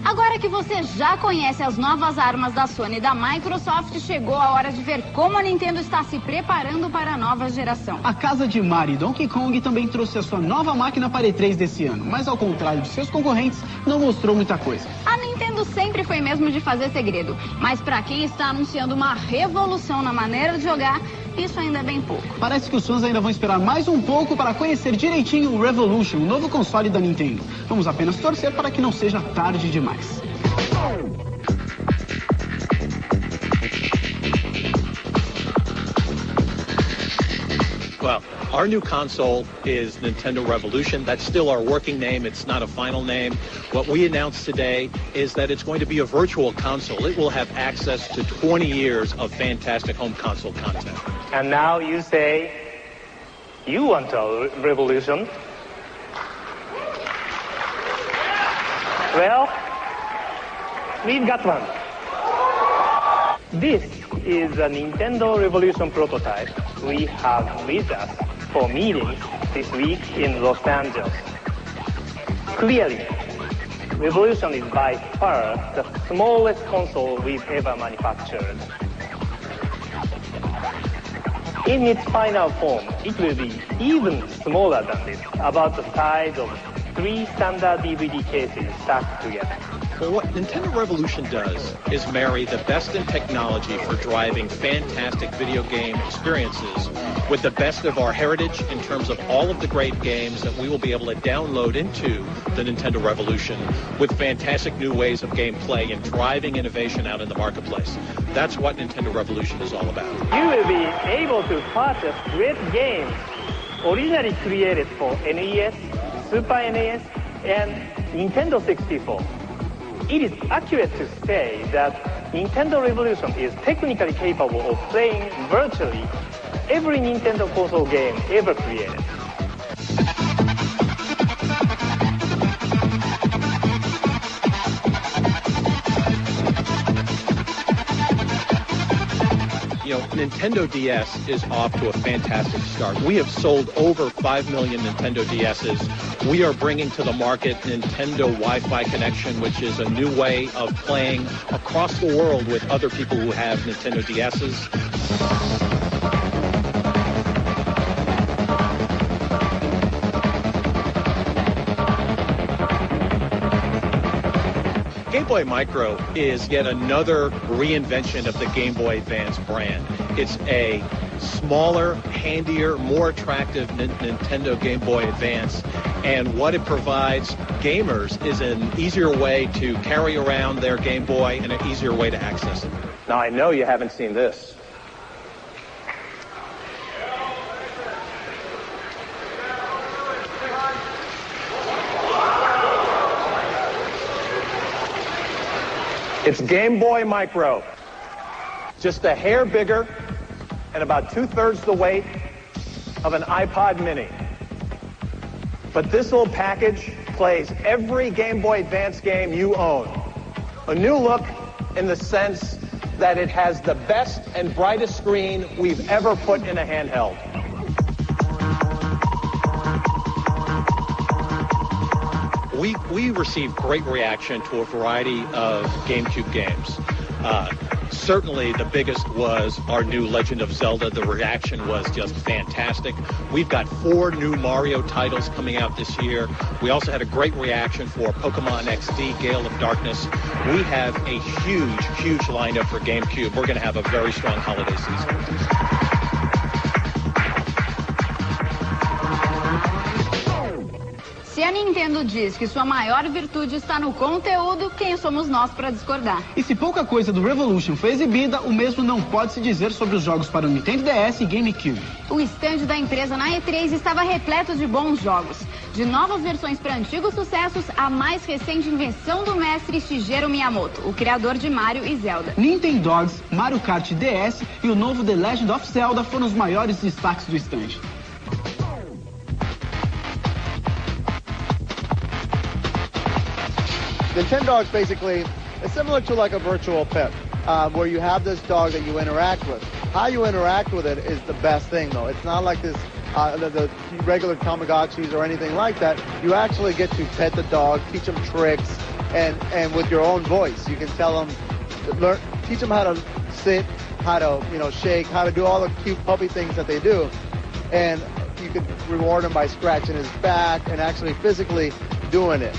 Agora que você já conhece as novas armas da Sony e da Microsoft, chegou a hora de ver como a Nintendo está se preparando para a nova geração. A casa de Mario e Donkey Kong também trouxe a sua nova máquina para E3 desse ano, mas ao contrário de seus concorrentes, não mostrou muita coisa. A Nintendo sempre foi mesmo de fazer segredo, mas para quem está anunciando uma revolução na maneira de jogar, isso ainda é bem pouco. Parece que os fãs ainda vão esperar mais um pouco para conhecer direitinho o Revolution, o novo console da Nintendo. Vamos apenas torcer para que não seja tarde demais. Well, our new console is Nintendo Revolution. That's still our working name. It's not a final name. What we announced today is that it's going to be a virtual console. It will have access to 20 years of fantastic home console content. And now you say you want a revolution? Well, we've got one. This is a Nintendo Revolution prototype we have with us for meetings this week in Los Angeles. Clearly, Revolution is by far the smallest console we've ever manufactured. In its final form, it will be even smaller than this, about the size of 3 standard DVD cases stacked together. Well, what Nintendo Revolution does is marry the best in technology for driving fantastic video game experiences with the best of our heritage in terms of all of the great games that we will be able to download into the Nintendo Revolution with fantastic new ways of gameplay and driving innovation out in the marketplace. That's what Nintendo Revolution is all about. You will be able to purchase great games originally created for NES, Super NES, and Nintendo 64. It is accurate to say that Nintendo Revolution is technically capable of playing virtually every Nintendo console game ever created. You know, Nintendo DS is off to a fantastic start. We have sold over 5 million Nintendo DSs. We are bringing to the market Nintendo Wi-Fi connection, which is a new way of playing across the world with other people who have Nintendo DSs. Game Boy Micro is yet another reinvention of the Game Boy Advance brand. It's a smaller, handier, more attractive Nintendo Game Boy Advance, and what it provides gamers is an easier way to carry around their Game Boy and an easier way to access it. Now, I know you haven't seen this. It's Game Boy Micro. Just a hair bigger and about 2/3 the weight of an iPod Mini. But this little package plays every Game Boy Advance game you own. A new look in the sense that it has the best and brightest screen we've ever put in a handheld. We received great reaction to a variety of GameCube games. Certainly the biggest was our new Legend of Zelda. The reaction was just fantastic. We've got 4 new Mario titles coming out this year. We also had a great reaction for Pokemon XD, Gale of Darkness. We have a huge lineup for GameCube. We're going to have a very strong holiday season. Se a Nintendo diz que sua maior virtude está no conteúdo, quem somos nós para discordar? E se pouca coisa do Revolution foi exibida, o mesmo não pode se dizer sobre os jogos para o Nintendo DS e GameCube. O estande da empresa na E3 estava repleto de bons jogos. De novas versões para antigos sucessos, a mais recente invenção do mestre Shigeru Miyamoto, o criador de Mario e Zelda. Nintendogs, Mario Kart DS e o novo The Legend of Zelda foram os maiores destaques do estande. Nintendogs basically is similar to like a virtual pet, where you have this dog that you interact with. How you interact with it is the best thing, though. It's not like this the regular Tamagotchis or anything like that. You actually get to pet the dog, teach them tricks, and with your own voice. You can tell them, teach them how to sit, how to, shake, how to do all the cute puppy things that they do. And you could reward him by scratching his back and actually physically doing it.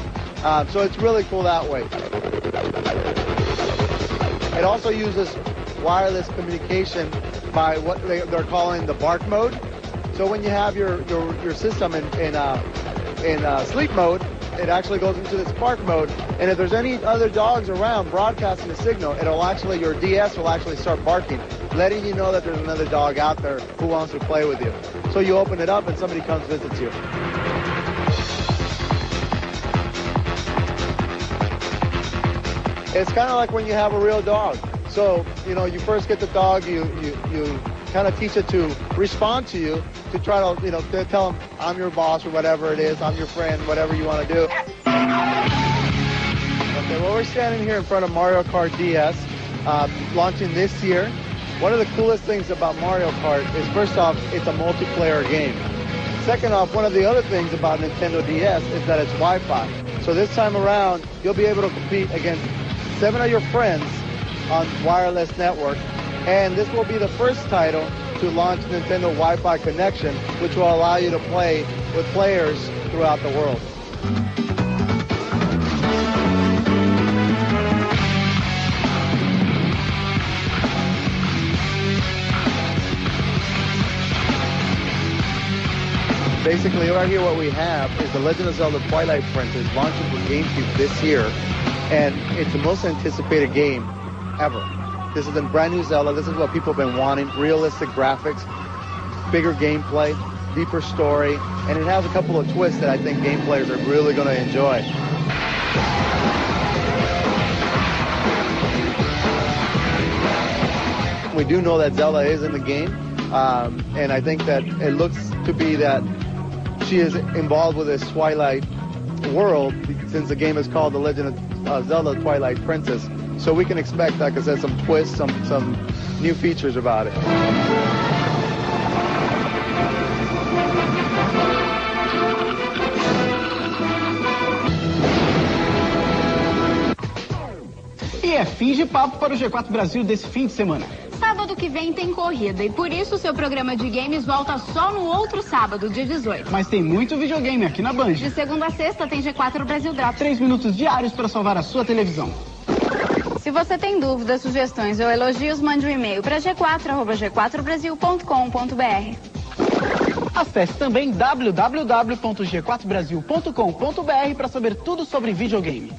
So it's really cool that way. It also uses wireless communication by what they're calling the bark mode. So when you have your system in sleep mode, it actually goes into this bark mode. And if there's any other dogs around broadcasting the signal, your DS will actually start barking, letting you know that there's another dog out there who wants to play with you. So you open it up and somebody comes visits you. It's kind of like when you have a real dog. So, you first get the dog, you kind of teach it to respond to you, to try to, to tell them, I'm your boss or whatever it is, I'm your friend, whatever you want to do. Okay, well, we're standing here in front of Mario Kart DS, launching this year. One of the coolest things about Mario Kart is, first off, it's a multiplayer game. Second off, one of the other things about Nintendo DS is that it's Wi-Fi. So this time around, you'll be able to compete against 7 of your friends on wireless network, and this will be the first title to launch Nintendo Wi-Fi connection, which will allow you to play with players throughout the world. Basically, right here what we have is The Legend of Zelda Twilight Princess launching for GameCube this year, and it's the most anticipated game ever. This is a brand new Zelda. This is what people have been wanting. Realistic graphics, bigger gameplay, deeper story, and it has a couple of twists that I think game players are really going to enjoy. We do know that Zelda is in the game, and I think that it looks to be that she is involved with this Twilight world, since the game is called The Legend of Zelda Twilight Princess. So we can expect, like I said, some twists, some new features about it. E é fim de papo para o G4 Brasil desse fim de semana. Sábado que vem tem corrida e por isso seu programa de games volta só no outro sábado, dia 18. Mas tem muito videogame aqui na Band. De segunda a sexta tem G4 Brasil Drop. 3 minutos diários para salvar a sua televisão. Se você tem dúvidas, sugestões ou elogios, mande um e-mail para g4@g4brasil.com.br. Acesse também www.g4brasil.com.br para saber tudo sobre videogame.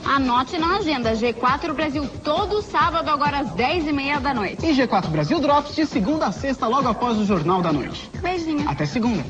Anote na agenda, G4 Brasil todo sábado, agora às 10h30 da noite. E G4 Brasil Drops de segunda a sexta, logo após o Jornal da Noite. Beijinho. Até segunda.